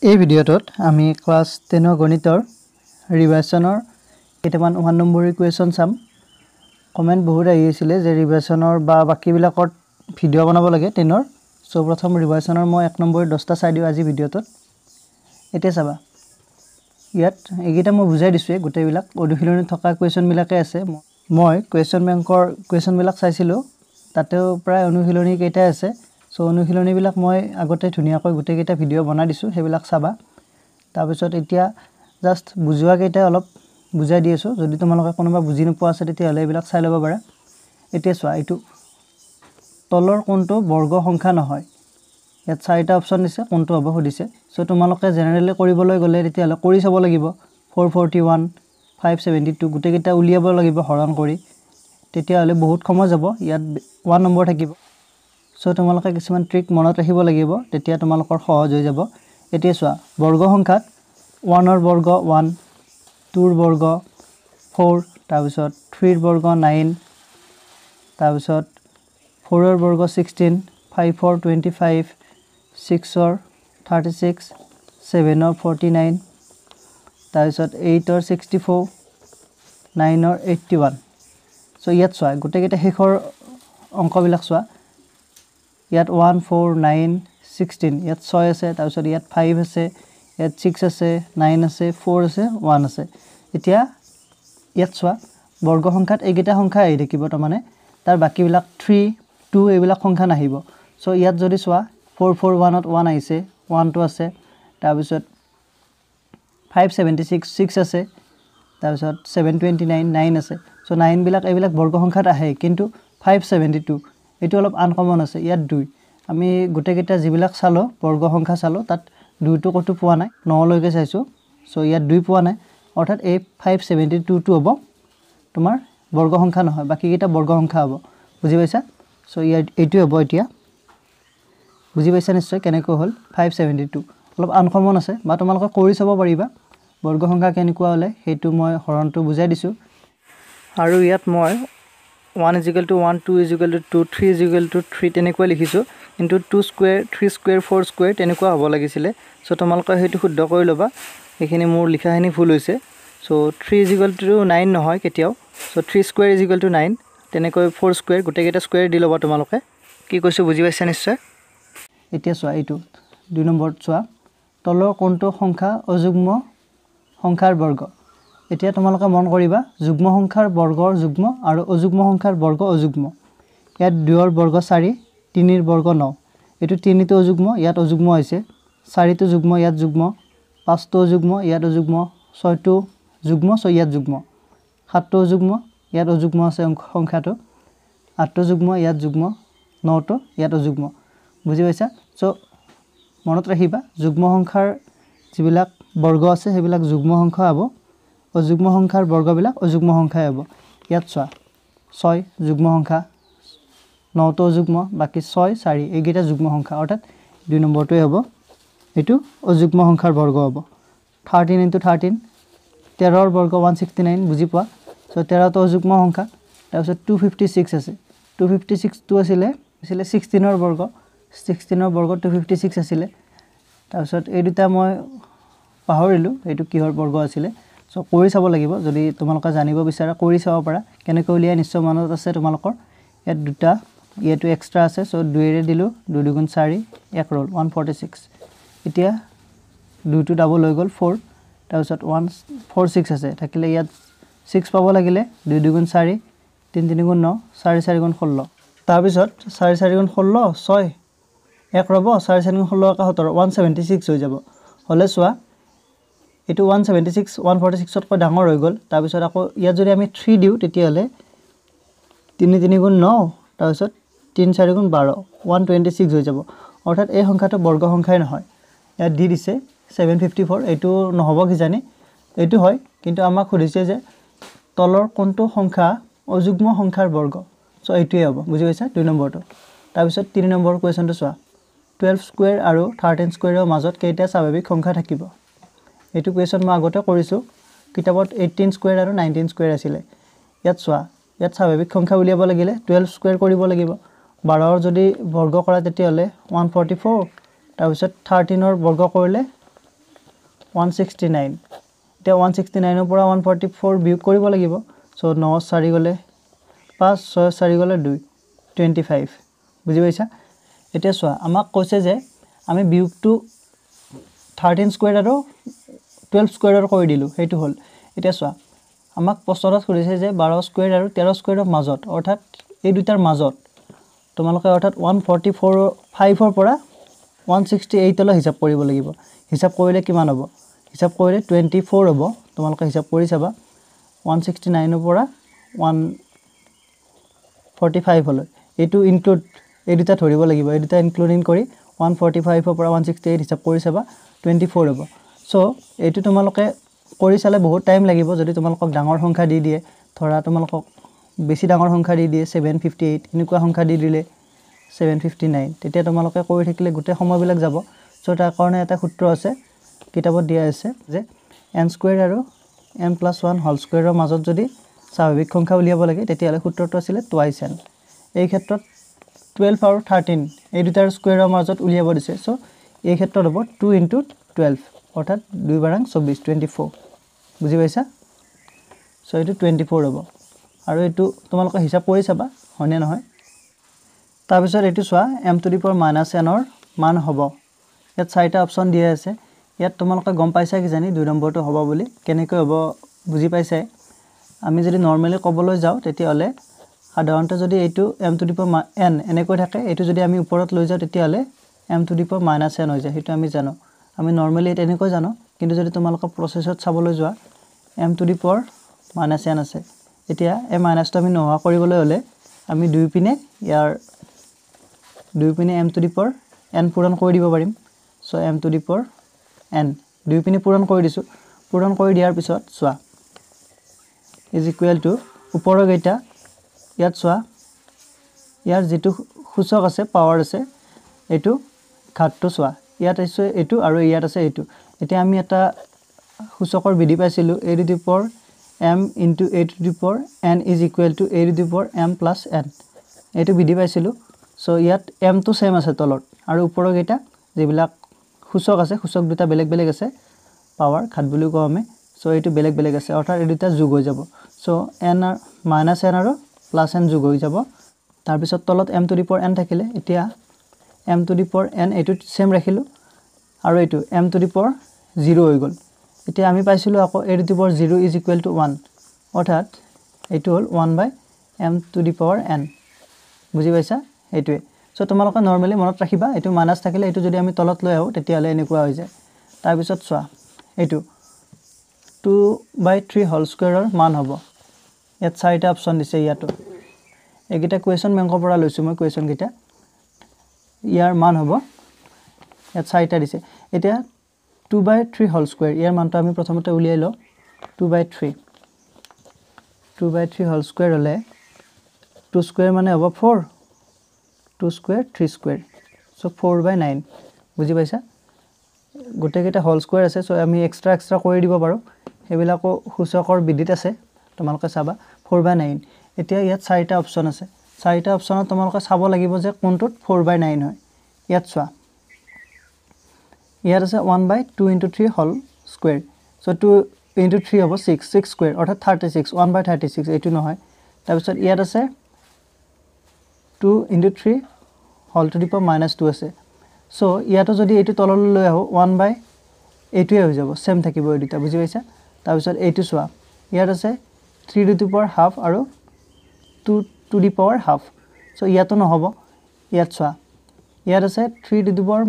এই ভিডিওটোত আমি ক্লাস 10 গণিতৰ ৰিভাইজনৰ কেইটামান 1 নম্বৰ ইকুৱেশ্যন চাম। কমেন্ট বহুত আহি আছিল যে ৰিভাইজনৰ বা বাকিবিলাকৰ ভিডিও বনাব লাগে 10ৰ। সো প্ৰথম ৰিভাইজনৰ মই 1 নম্বৰ 10টা চাই দিও আজি ভিডিওটোত। এতিয়া চাবা ইয়াত এইকেইটা মই বুজাই দিছো গোটেইবিলাক অনুশীলনী থকা কুৱেশ্যন বিলাকে আছে। মই কুৱেশ্যন বেংকৰ কুৱেশ্যন বিলাক চাইছিলো তাতেও প্ৰায় অনুশীলনী কেইটা আছে। সো অনুশীলনী বিলাক মই আগতে ধুনিয়াকৈ গোটেই কেইটা ভিডিও বনাই দিছো হেবিলাক চাবা। তাৰ পিছত এতিয়া জাস্ট বুজোৱা কেইটা অলপ বুজাই দি আছো যদি তোমালোকে কোনোবা বুজি নোপোৱা আছে তেতিয়া হলে এইবিলাক চাই লব পাৰা। এতিয়া চোৱা এইটো তলৰ কোনটো বৰ্গ সংখ্যা নহয়। ইয়াত চাৰিটা অপচন দিছে কোনটো হ'ব সুধিছে। সো তোমালোকে জেনাৰেলি কৰিবলৈ গলে তেতিয়া হলে কৰি চাব লাগিব 441 572 গোটেই কেইটা উলিয়াব লাগিব হৰণ কৰি। তেতিয়া হলে বহুত সময় যাব। ইয়াত 1 নম্বৰ থাকিব। সো তোমালোকে কিছুমান ট্ৰিক মনত ৰাখিব লাগিব তেতিয়া তোমালোকৰ সহজ হৈ যাব। এতিয়া চোৱা বৰ্গ সংখ্যাত 1 ৰ বৰ্গ 1 2 ৰ বৰ্গ 4 তাৰ পিছত 3 ৰ বৰ্গ 9 তাৰ পিছত 4 ৰ বৰ্গ 16 5 ৰ 25 6 ৰ 36 7 ৰ 49 তাৰ পিছত 8 ৰ 64 9 ৰ 81। সো ইয়াত চোৱা গোটেই কেইটা শেষৰ অংকবিলাক চোৱা। ইয়াত 1 4 9 16 ইয়াত 6 আছে তাৰ পিছত ইয়াত 5 আছে ইয়াত 6 আছে 9 আছে 4 আছে 1 আছে। এতিয়া ইয়াত চোৱা বৰ্গ সংখ্যাত এইকেইটা সংখ্যা আহি থাকিব মানে তাৰ বাকিবিলাক 3 2 এইবিলাক সংখ্যা নাহিব। সো ইয়াত যদি চোৱা 441 ত 1 আহিছে 1 2 আছে তাৰ পিছত 576 6 আছে তাৰ পিছত 729 9 আছে। সো 9 বিলাক এইবিলাক বৰ্গ সংখ্যাত আহে কিন্তু 572 এটো অলপ আনকমন আছে। ইয়াত 2 আমি গোটেই কেইটা যিবিলাক চালো বৰ্গ সংখ্যা চালো তাত 2 টো কত পোৱা নাই 9 লৈকে চাইছো। সো ইয়াত 2 পোৱা নাই অৰ্থাৎ এই 572 টো হ'ব তোমাৰ বৰ্গ সংখ্যা নহয় বাকি কেইটা বৰ্গ সংখ্যা হ'ব। বুজি পাইছা? সো ইয়াত এইটো হ'ব। এতিয়া বুজি পাইছা নিশ্চয় কেনেকৈ হ'ল 572 অলপ আনকমন আছে বা তোমালোকে কৰি চাব পাৰিবা বৰ্গ সংখ্যা কেনেকুৱা হলে হেতু মই হৰণটো বুজাই দিছো। আৰু ইয়াত মই 1 = 1 2 = 2 3 = 3 তেনেকৈ লিখিছো কিন্তু 2 স্কয়াৰ 3 স্কয়াৰ 4 স্কয়াৰ তেনেকুৱা হ'ব লাগিছিল। সো তোমালোকে হেতু শুদ্ধ কৰি লবা। এখিনি মোৰ লিখাখিনি ভুল হৈছে। সো 3 = 9 নহয় কেতিয়াও। সো 3 স্কয়াৰ = 9 তেনেকৈ 4 স্কয়াৰ গোটেই কেইটা স্কয়াৰ দি লবা তোমালোকে। কি কৈছো বুজি পাইছা নিশ্চয়? এতিয়া চোৱা এইটো 2 নম্বৰত চোৱা তলৰ কোনটো সংখ্যা অযুগ্ম সংখ্যাৰ বৰ্গ। এতিয়া তোমালোকে মন কৰিবা যুগ্ম সংখ্যাৰ বৰ্গৰ যুগ্ম আৰু অযুগ্ম সংখ্যাৰ বৰ্গ অযুগ্ম। ইয়াত 2 ৰ বৰ্গ 4 3 ৰ বৰ্গ 9 এটো 3 টো অযুগ্ম ইয়াত অযুগ্ম হৈছে 4 টো যুগ্ম ইয়াত যুগ্ম 5 টো অযুগ্ম ইয়াত অযুগ্ম 6 টো যুগ্ম সো ইয়াত যুগ্ম 7 টো যুগ্ম ইয়াত অযুগ্ম আছে সংখ্যাটো 8 টো যুগ্ম ইয়াত যুগ্ম 9 টো ইয়াত অযুগ্ম। বুজি পাইছা? সো মনত ৰাখিবা যুগ্ম সংখ্যাৰ যিবিলাক বৰ্গ আছে সেইবিলাক যুগ্ম সংখ্যা হ'ব অযুগ্ম সংখ্যাৰ বৰ্গবিলাক অযুগ্ম সংখ্যাই হ'ব। ইয়াত চোৱা 6 যুগ্ম সংখ্যা 9 টো যুগ্ম বাকি 6 4 এইকেইটা যুগ্ম সংখ্যা অৰ্থাৎ 2 নম্বৰটোই হ'ব। এটো অযুগ্ম সংখ্যাৰ বৰ্গ হ'ব 13 * 13 13 ৰ বৰ্গ 169 বুজি পোৱা। সো 13 টো অযুগ্ম সংখ্যা তাৰ পিছত 256 আছে 256 টো আছিল 16 ৰ বৰ্গ 16 ৰ বৰ্গ 256 আছিল। তাৰ পিছত এই দুটা মই পাহৰিলো এটো কিহৰ বৰ্গ আছিল। সো কৰি চাব লাগিব যদি তোমালোকে জানিব বিচাৰা কৰি চাব পাৰা কেনেকৈ উলিয়াই নিশ্চয় মনত আছে তোমালোকৰ। ইয়াত দুটা ইয়াটো এক্সট্ৰা আছে সো 2 এৰে দিলো 2 * 2 = 4 1 ৰল 146। এতিয়া 2 টো ডাবল হৈ গল 4 তাৰ পিছত 146 আছে থাকিলে ইয়াত 6 পাব লাগিলে 2 * 2 = 4 3 * 3 = 9 4 * 4 = 16 তাৰ পিছত 4 * 4 = 16 6 1 ৰব 4 * 4 = 16 17 176 হৈ যাব। হলে চোৱা এটো 176 146 তকৈ ডাঙৰ হৈ গল। তাৰ পিছত আকৌ ইয়াত যদি আমি 3 দিও তেতিয়া হলে 3 * 3 = 9 তাৰ পিছত 3 * 4 = 12 126 হৈ যাব। অৰ্থাৎ এই সংখ্যাটো বৰ্গ সংখ্যাই নহয়। ইয়াত দি দিছে 754 এটো নহব কি জানি এটো হয় কিন্তু আমাক সুধিছে যে তলৰ কোনটো সংখ্যা অযুগ্ম সংখ্যাৰ বৰ্গ। সো এইটোই হ'ব। বুজি পাইছা 2 নম্বৰটো। তাৰ পিছত 3 নম্বৰ কোৱেশ্চনটো চোৱা 12 স্কয়াৰ আৰু 13 স্কয়াৰৰ মাজত কেইটা স্বাভাৱিক সংখ্যা থাকিব। এটো কোৱেশ্চন মই আগতে কৰিছো কিতাপত 18 স্কয়াৰ আৰু 19 স্কয়াৰ আছিল। ইয়াত চোৱা ইয়াত স্বাভাৱিক সংখ্যা উলিয়াব লাগিলে 12 স্কয়াৰ কৰিব লাগিব 12 ৰ যদি বৰ্গ কৰা তেতিয়া হলে 144 তাৰ পিছত 13 ৰ বৰ্গ কৰিলে 169 এতিয়া 169 ৰ পৰা 144 বিয়োগ কৰিব লাগিব সো 9 4 গলে 5 6 4 গলে 2 25 বুজি পাইছা এতিয়া চোৱা আমাক কৈছে যে আমি বিয়োগটো 13 স্কয়াৰ আৰু 12 স্কয়াৰৰ কৰি দিলো হেতু হল এতিয়া চোৱা আমাক প্ৰশ্নত কৰিছে যে 12 স্কয়াৰ আৰু 13 স্কয়াৰৰ মাজত অৰ্থাৎ এই দুটাৰ মাজত তোমালোকে অৰ্থাৎ 144 5 ৰ পৰা 168 লৈ হিসাব কৰিব লাগিব হিসাব কৰিলে কিমান হ'ব হিসাব কৰিলে 24 হ'ব তোমালোকে হিসাব কৰি চাবা 169 ৰ পৰা 145 হল এটো ইনক্লুড এই দুটা ধৰিব লাগিব এই দুটা ইনক্লুডিং কৰি 145 ৰ পৰা 168 হিসাব কৰি চাবা 24 হ'ব সো এটো তোমালোকে কৰি চালে বহুত টাইম লাগিব যদি তোমালোকক ডাঙৰ সংখ্যা দি দিয়ে ধৰা তোমালোকক বেছি ডাঙৰ সংখ্যা দি দিয়ে 758 এনেকুৱা সংখ্যা দি দিলে 759 তেতিয়া তোমালোকে কৰি থাকিলে গুটে সময়বিলাক যাব সো তাৰ কাৰণে এটা সূত্ৰ আছে কিতাপত দিয়া আছে যে n স্কয়াৰ আৰু n+1 হোল স্কয়াৰৰ মাজত যদি স্বাভাৱিক সংখ্যা উলিয়াব লাগে তেতিয়া হলে সূত্ৰটো আছিল টুৱাইস n এই ক্ষেত্ৰত 12 আৰু 13 এই দুটাৰ স্কয়াৰৰ মাজত উলিয়াব দিছে সো এই ক্ষেত্ৰত হ'ব 2 * 12 অৰ্থাৎ 2 বাৰাং 24 24 বুজি পাইছা সো এটো 24 হ'ব আৰু এটো তোমালোকে হিসাব কৰি চাবা হয়নে নহয় তাৰ পিছত এটো চোৱা m two the power -n ৰ মান হ'ব ইয়াত চাৰিটা অপচন দিয়া আছে ইয়াত তোমালোকে গম পাইছা কি জানি 2 নম্বৰটো হ'ব বুলি কেনেকৈ হ'ব বুজি পাইছে আমি যদি নৰমালি কবলৈ যাও তেতিয়া হলে সাধাৰণতে যদি এটো m two the power n এনেকৈ থাকে এটো যদি আমি ওপৰত লৈ যাও তেতিয়া হলে m two the power -n হৈ যায় হেতু আমি জানো আমি নৰমালি এনেকৈ জানো কিন্তু যদি তোমালোকে প্ৰসেছত চাবলৈ যোৱা m two the power -n আছে এতিয়া এই মাইনাসটো আমি নোহোৱা কৰিবলৈ হলে আমি দুই পিনে ইয়াৰ দুই পিনে m two the power n পূৰণ কৰি দিব পাৰিম so m two the power n দুই পিনে পূৰণ কৰি দিছো পূৰণ কৰি দিয়াৰ পিছত চোৱা ইজ ইকুৱেল টু ওপৰৰ গেটা ইয়াত চোৱা ইয়াৰ যেটো সূচক আছে পাৱাৰ আছে এটো ঘাতটো চোৱা ইয়াত আছে এটো আৰু ইয়াত আছে এটো এতিয়া আমি এটা সূচকৰ বিধি পাইছিলো a two the power m into a to the power n is equal to a to the power m plus n এটো বিধি পাইছিলো সো ইয়াত m টো সেম আছে তলত আৰু ওপৰৰ গেটা যেবিলাক সূচক আছে সূচক দুটা বেলেগ বেলেগ আছে পাৱাৰ ঘাত বুলি কও আমি সো এটো বেলেগ বেলেগ আছে অৰ্থাৎ এই দুটা যোগ হৈ যাব সো n -n আৰু +n যোগ হৈ যাব তাৰ পিছত তলত m to the power n থাকিলে এতিয়া m to the power n এটো সেম ৰাখিলো আৰু এটো m to the power 0 হৈ গল এতিয়া আমি পাইছিলো আকৌ a to the power 0 is equal to 1 অৰ্থাৎ এটো হল 1/m to the power n বুজি পাইছা এটোৱে সো তোমালোকে নৰমালি মনত ৰাখিবা এটো মাইনাস থাকিলে এটো যদি আমি তলত লৈ আহো তেতিয়া হলে এনেকুৱা হৈ যায় তাৰ পিছত চোৱা এটো 2/3 হোল স্কয়াৰৰ মান হ'ব ইয়াত চাৰিটা অপচন দিছে ইয়াতো এগিটা কোৱেশ্চন বেংকৰ পৰা লৈছো মই কোৱেশ্চন গিটা ইয়াৰ মান হ'ব ইয়াত চাৰিটা দিছে এতিয়া 2/3 হোল স্কয়াৰ ইয়াৰ মানটো আমি প্ৰথমতে উলিয়াই লও 2/3 হোল স্কয়াৰ হলে 2 স্কয়াৰ মানে হ'ব 4 2 স্কয়াৰ 3 স্কয়াৰ সো 4/9 বুজি পাইছা গোটে কেটা হোল স্কয়াৰ আছে সো আমি এক্সট্ৰা কৰি দিব পাৰো হেবিলাকো সূচকৰ বিধিত আছে তোমালোকে চাবা 4/9 এতিয়া ইয়াত চাৰিটা অপচন আছে চাৰিটা অপচনত তোমালোকে চাব লাগিব যে কোনটোত 4/9 হয় ইয়াত চোৱা ইয়াত আছে 1/2 into 3 whole square so 2 into 3 হ'ব 6 স্কয়াৰ অৰ্থাৎ 36 1/36 এটো নহয় তাৰ পিছত ইয়াত আছে 2 into 3 whole to the power -2 আছে সো ইয়াতো যদি এটো তললৈ লৈ আহো 1/8 এটোৱে হৈ যাব সেম থাকিব এই দুটা বুজি পাইছা তাৰ পিছত এটো চোৱা ইয়াত আছে 3 to the power half আৰু 2 to the power half so ইয়াতো নহব ইয়াত চোৱা ইয়াত আছে 3 to the power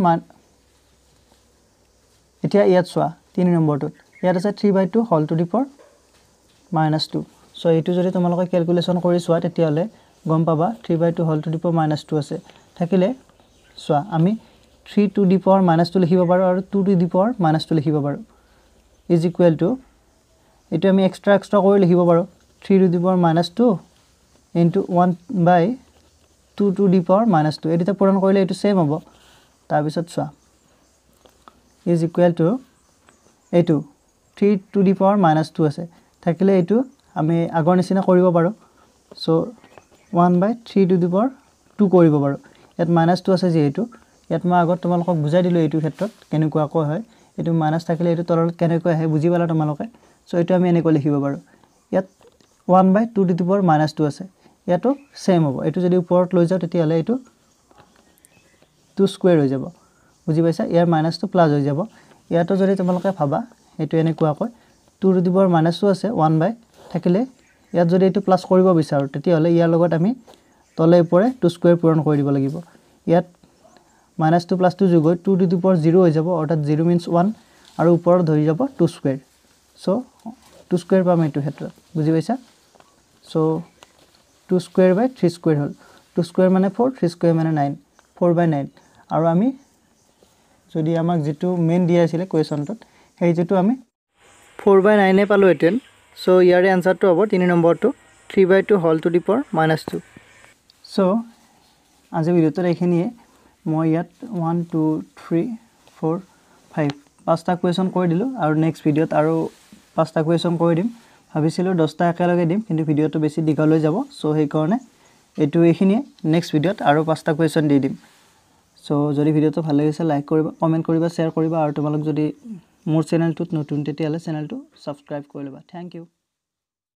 এতিয়া ইয়াত চোৱা 3 নম্বৰটো ইয়াত আছে 3/2 whole to the power -2 so এটো যদি তোমালোকে ক্যালকুলেশন কৰি চোৱা তেতিয়া হলে গম পাবা 3/2 হোল টু দি পাৱাৰ -2 আছে থাকিলে চোৱা আমি 3 to the power -2 লিখিব পাৰো আৰু 2 to the power -2 লিখিব পাৰো is equal to এটো আমি এক্সট্ৰা কৰি লিখিব পাৰো 3 to the power -2 into 1/2 to the power -2 এটো পূৰণ কৰিলে এটো সেম হ'ব তাৰ পিছত চোৱা is equal to এটো 3 to the power -2 আছে থাকিলে এটো আমি আগৰ নিচিনা কৰিব পাৰো সো 1/3 to the power 2 কৰিব পাৰো ইয়াত -2 আছে যেহেতু ইয়াত মই আগত তোমালোকক বুজাই দিলো এটো ক্ষেত্ৰত কেনেকুৱা হয় এইটো মাইনাছ থাকিলে এইটো তলত কেনেকৈ আহে বুজি পালা তোমালোকে সো এইটো আমি এনেকৈ লিখিব পাৰোঁ ইয়াত 1/2 আছে ইয়াতো সেম হ'ব এইটো যদি ওপৰত লৈ যাও তেতিয়াহলে এইটো 2 স্কয়াৰ হৈ যাব বুজি পাইছা ইয়াৰ মাইনাসটো প্লাস হৈ যাব ইয়াতো যদি তোমালোকে ভাবা এইটো এনেকুৱাকৈ 2 আছে 1 থাকিলে ইয়াত যদি এইটো প্লাস কৰিব বিচাৰো তেতিয়াহলে ইয়াৰ লগত আমি তলে ওপৰে 2 স্কয়াৰ পূৰণ কৰি দিব লাগিব ইয়াত -2 + 2 যোগ হৈ 2 হৈ যাব অৰ্থাৎ 0 মিন্স 1 আৰু ওপৰত ধৰি যাব 2 স্কয়াৰ সো 2 স্কয়াৰ পাম এইটো ক্ষেত্ৰত বুজি পাইছা সো 2 স্কয়াৰ বাই 3 স্কয়াৰ হল 2 স্কয়াৰ মানে 4 3 স্কয়াৰ মানে 9 4/9 আৰু আমি যদি আমাক যেটো মেইন দিয়া আছিল কোৱেশ্চনটোত সেই যেটো আমি 4/9 এ পালো এটেন সো ইয়াৰে আনসাৰটো হ'ব 3 নম্বৰটো 3/2 whole to the power -2 so আজি ভিডিওটো এইখিনিয়ে মই ইয়াত 1 2 3 4 5 পাঁচটা কোৱেশ্চন কৰি দিলো আৰু নেক্সট ভিডিওত আৰু পাঁচটা কোৱেশ্চন কৰি দিম ভাবিছিলো 10টা একেলগে দিম কিন্তু ভিডিওটো বেছি দীঘল হৈ যাব সো সেই কাৰণে এটো এইখিনিয়ে নেক্সট ভিডিওত আৰু পাঁচটা কোৱেশ্চন দি দিম সো যদি ভিডিওটো ভাল লাগিছে লাইক কৰিবা কমেন্ট কৰিবা শেয়াৰ কৰিবা আৰু তোমালোক যদি মোৰ চেনেলটোত নতুন তেতিয়ালে চেনেলটো সাবস্ক্ৰাইব কৰি লবা থ্যাংক ইউ